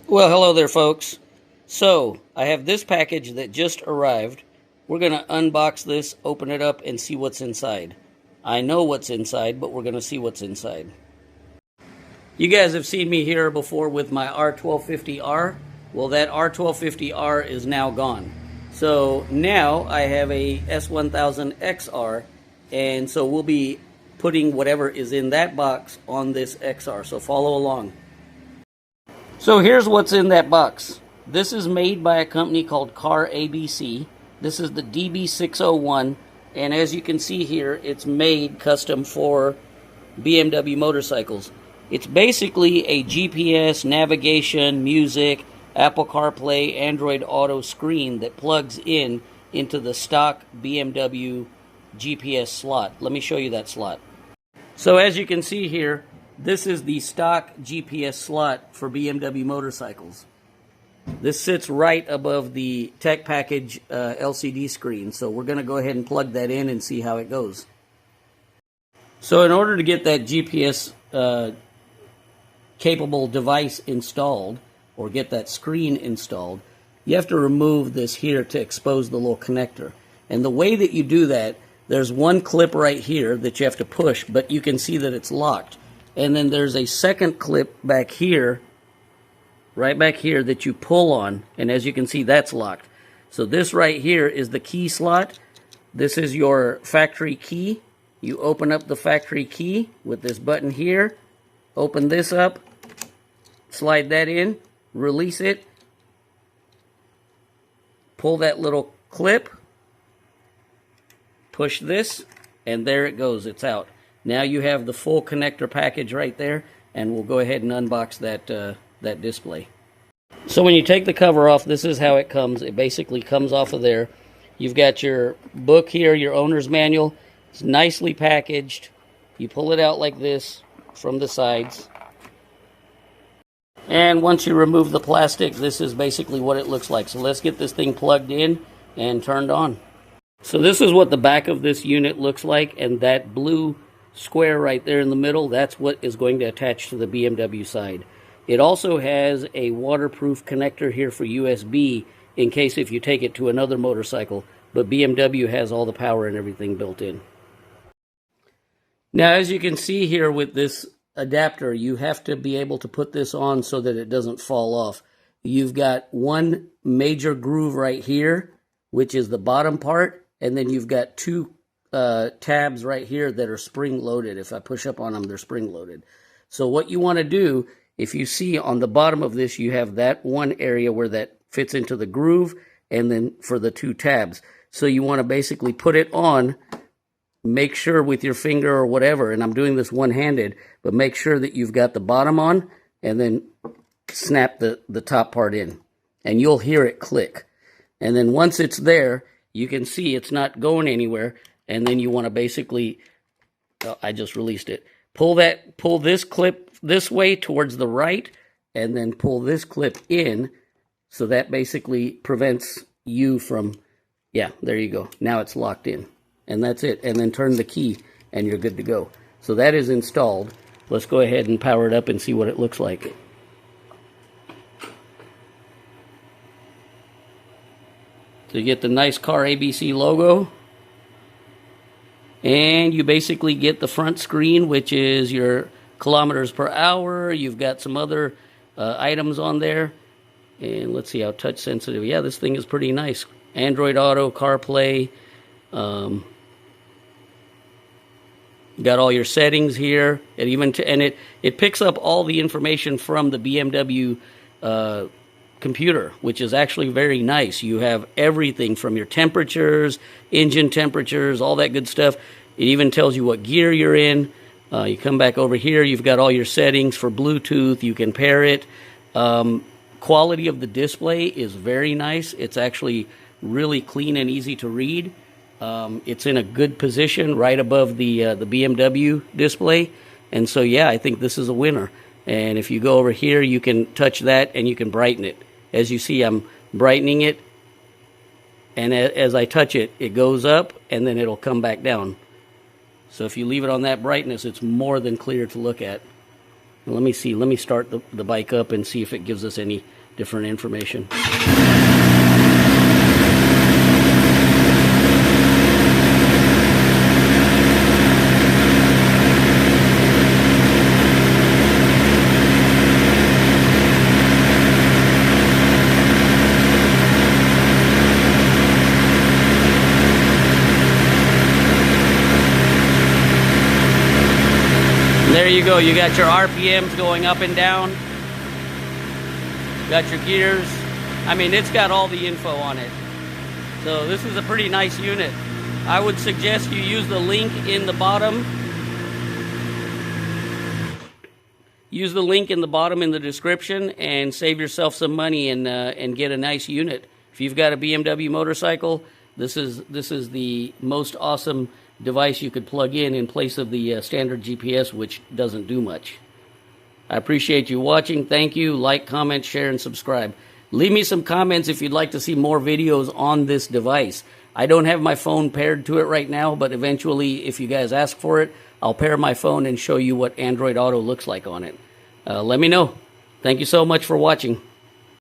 Well, hello there, folks. So, I have this package that just arrived. We're going to unbox this, open it up, and see what's inside. I know what's inside, but we're going to see what's inside. You guys have seen me here before with my R1250R. Well, that R1250R is now gone. So, now I have a S1000XR, and so we'll be putting whatever is in that box on this XR. So, follow along. So here's what's in that box. This is made by a company called CarABC. This is the DB601, and as you can see here, it's made custom for BMW motorcycles. It's basically a GPS, navigation, music, Apple CarPlay, Android Auto screen that plugs in into the stock BMW GPS slot. Let me show you that slot. So as you can see here, this is the stock GPS slot for BMW motorcycles. This sits right above the tech package LCD screen, so we're going to go ahead and plug that in and see how it goes. So in order to get that GPS capable device installed, or get that screen installed, you have to remove this here to expose the little connector. And the way that you do that, there's one clip right here that you have to push, but you can see that it's locked. And then there's a second clip back here, right back here, that you pull on. And as you can see, that's locked. So this right here is the key slot. This is your factory key. You open up the factory key with this button here. Open this up. Slide that in. Release it. Pull that little clip. Push this. And there it goes. It's out. Now you have the full connector package right there, and we'll go ahead and unbox that display. So when you take the cover off, this is how it comes. It basically comes off of there. You've got your book here, your owner's manual. It's nicely packaged. You pull it out like this from the sides. And once you remove the plastic, this is basically what it looks like. So let's get this thing plugged in and turned on. So this is what the back of this unit looks like, and that blue square right there in the middle, that's what is going to attach to the BMW side. It also has a waterproof connector here for USB in case if you take it to another motorcycle, but BMW has all the power and everything built in. Now as you can see here with this adapter, you have to be able to put this on so that it doesn't fall off. You've got one major groove right here, which is the bottom part, and then you've got two tabs right here that are spring-loaded. If I push up on them, they're spring-loaded. So what you want to do, if you see on the bottom of this, you have that one area where that fits into the groove, and then for the two tabs. So you want to basically put it on, make sure with your finger or whatever, and I'm doing this one-handed, but make sure that you've got the bottom on, and then snap the top part in. And you'll hear it click. And then once it's there, you can see it's not going anywhere. And then you want to basically, I just released it. Pull this clip this way towards the right, and then pull this clip in. So that basically prevents you from, yeah, there you go. Now it's locked in. And that's it. And then turn the key, and you're good to go. So that is installed. Let's go ahead and power it up and see what it looks like. So you get the nice CarABC logo. And you basically get the front screen, which is your kilometers per hour. You've got some other items on there. And let's see how touch sensitive. Yeah, this thing is pretty nice. Android Auto, CarPlay. Got all your settings here. It picks up all the information from the BMW computer, which is actually very nice. You have everything from your temperatures, engine temperatures, all that good stuff. It even tells you what gear you're in. You come back over here, you've got all your settings for Bluetooth. You can pair it. Quality of the display is very nice. It's actually really clean and easy to read. It's in a good position right above the BMW display. And so, yeah, I think this is a winner. And if you go over here, you can touch that and you can brighten it. As you see, I'm brightening it, and as I touch it, it goes up, and then it'll come back down. So if you leave it on that brightness, it's more than clear to look at. Let me see. Let me start the bike up and see if it gives us any different information. There you go. You got your RPMs going up and down. Got your gears. I mean, it's got all the info on it. So this is a pretty nice unit. I would suggest you use the link in the bottom. Use the link in the bottom in the description and save yourself some money and get a nice unit. If you've got a BMW motorcycle, this is the most awesome device you could plug in place of the standard GPS, which doesn't do much. I appreciate you watching. Thank you. Like, comment, share, and subscribe. Leave me some comments if you'd like to see more videos on this device. I don't have my phone paired to it right now, but eventually, if you guys ask for it, I'll pair my phone and show you what Android Auto looks like on it. Let me know. Thank you so much for watching.